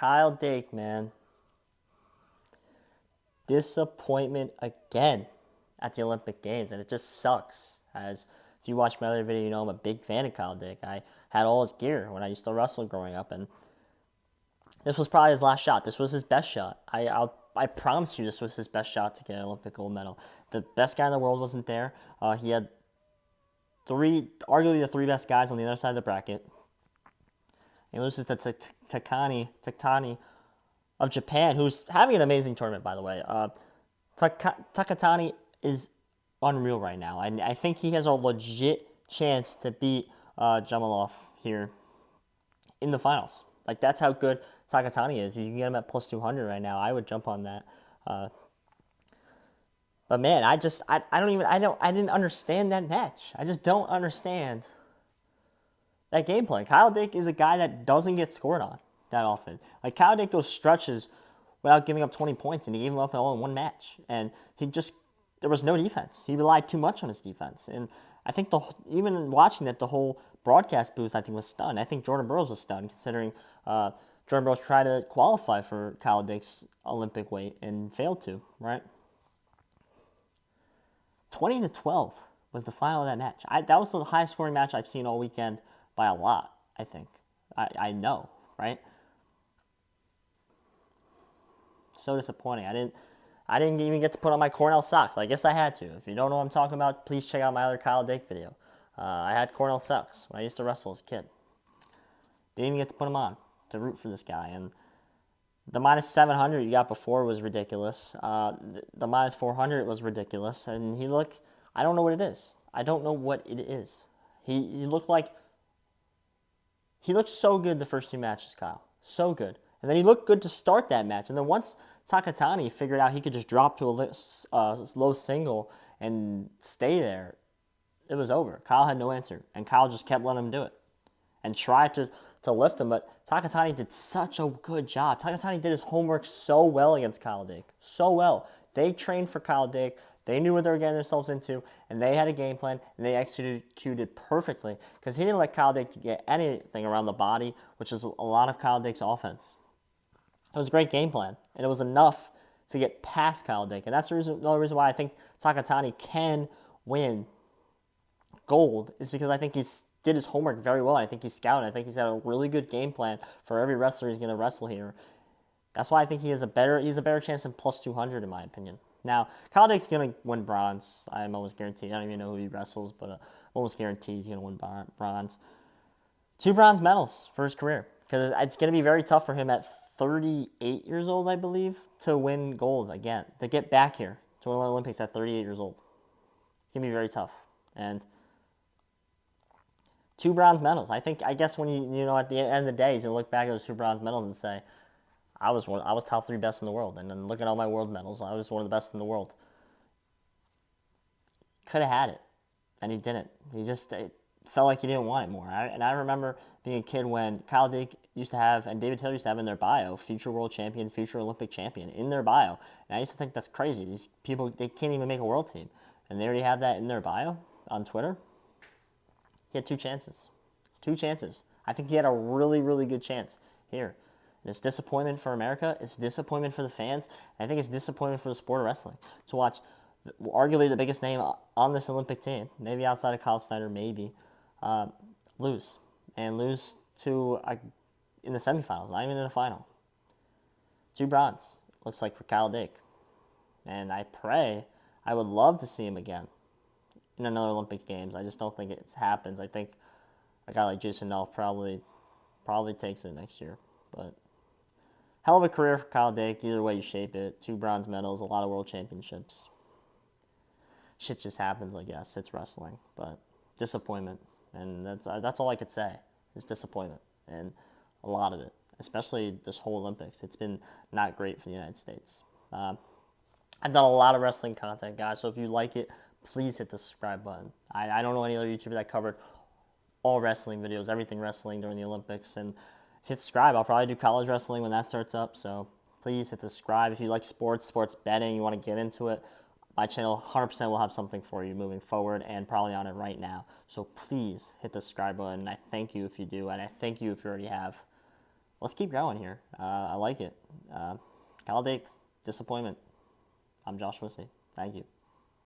Kyle Dake, man. Disappointment again at the Olympic Games, and it just sucks. As if you watch my other video, you know I'm a big fan of Kyle Dake. I had all his gear when I used to wrestle growing up, and this was probably his last shot. This was his best shot. I promise you, this was his best shot to get an Olympic gold medal. The best guy in the world wasn't there. He had arguably the three best guys on the other side of the bracket. He loses to Takani of Japan, who's having an amazing tournament, by the way. Takatani is unreal right now. I think he has a legit chance to beat Jamalov here in the finals. Like, that's how good Takatani is. You can get him at plus 200 right now. I would jump on that. But man, I didn't understand that match. I just don't understand that game plan. Kyle Dake is a guy that doesn't get scored on that often. Like, Kyle Dake goes stretches without giving up 20 points, and he gave him up all in one match. And there was no defense. He relied too much on his defense. And I think even watching that, the whole broadcast booth, I think, was stunned. I think Jordan Burroughs was stunned, considering Jordan Burroughs tried to qualify for Kyle Dake's Olympic weight and failed to, right? 20-12 was the final of that match. That was the highest scoring match I've seen all weekend by a lot, I think. I know, right? So disappointing. I didn't even get to put on my Cornell socks. I guess I had to. If you don't know what I'm talking about, please check out my other Kyle Dake video. I had Cornell socks when I used to wrestle as a kid. Didn't even get to put them on to root for this guy. And the minus 700 you got before was ridiculous. The minus 400 was ridiculous. And I don't know what it is. I don't know what it is. He looked so good the first two matches, Kyle. So good. And then he looked good to start that match. And then once Takatani figured out he could just drop to a low single and stay there, it was over. Kyle had no answer. And Kyle just kept letting him do it and tried to lift him. But Takatani did such a good job. Takatani did his homework so well against Kyle Dake. So well. They trained for Kyle Dake. They knew what they were getting themselves into, and they had a game plan, and they executed perfectly because he didn't let Kyle Dake to get anything around the body, which is a lot of Kyle Dake's offense. It was a great game plan, and it was enough to get past Kyle Dake, and that's the only reason why I think Takatani can win gold is because I think he did his homework very well. I think he's scouted. I think he's got a really good game plan for every wrestler he's going to wrestle here. That's why I think he's a better chance than plus 200 in my opinion. Now, Kyle Dake's going to win bronze. I'm almost guaranteed. I don't even know who he wrestles, but I'm almost guaranteed he's going to win bronze. 2 bronze medals for his career because it's going to be very tough for him at 38 years old, I believe, to win gold again, to get back here to win the Olympics at 38 years old. It's going to be very tough. And 2 bronze medals. I guess when you know, at the end of the day, he's going to look back at those 2 bronze medals and say, I was top 3 best in the world. And then look at all my world medals. I was one of the best in the world. Could have had it. And he didn't. It felt like he didn't want it more. And I remember being a kid when Kyle Dake used to have, and David Taylor used to have in their bio, future world champion, future Olympic champion in their bio. And I used to think that's crazy. These people, they can't even make a world team. And they already have that in their bio on Twitter. He had 2 chances. 2 chances. I think he had a really, really good chance here. And it's disappointment for America. It's disappointment for the fans. And I think it's disappointment for the sport of wrestling to watch arguably the biggest name on this Olympic team, maybe outside of Kyle Snyder, maybe, lose. And lose in the semifinals, not even in the final. 2 bronze, looks like, for Kyle Dake. And I would love to see him again in another Olympic Games. I just don't think it happens. I think a guy like Jason Nelf probably takes it next year. But hell of a career for Kyle Dake. Either way you shape it. 2 bronze medals, a lot of world championships. Shit just happens, I guess. It's wrestling. But disappointment. And that's all I could say is disappointment. And a lot of it. Especially this whole Olympics. It's been not great for the United States. I've done a lot of wrestling content, guys. So if you like it, please hit the subscribe button. I don't know any other YouTuber that covered all wrestling videos, everything wrestling during the Olympics. And if you hit subscribe, I'll probably do college wrestling when that starts up. So please hit the subscribe. If you like sports betting, you want to get into it, my channel 100% will have something for you moving forward and probably on it right now. So please hit the subscribe button. I thank you if you do, and I thank you if you already have. let's keep going here. I like it. Kyle Dake, disappointment. I'm Josh Wissey. Thank you.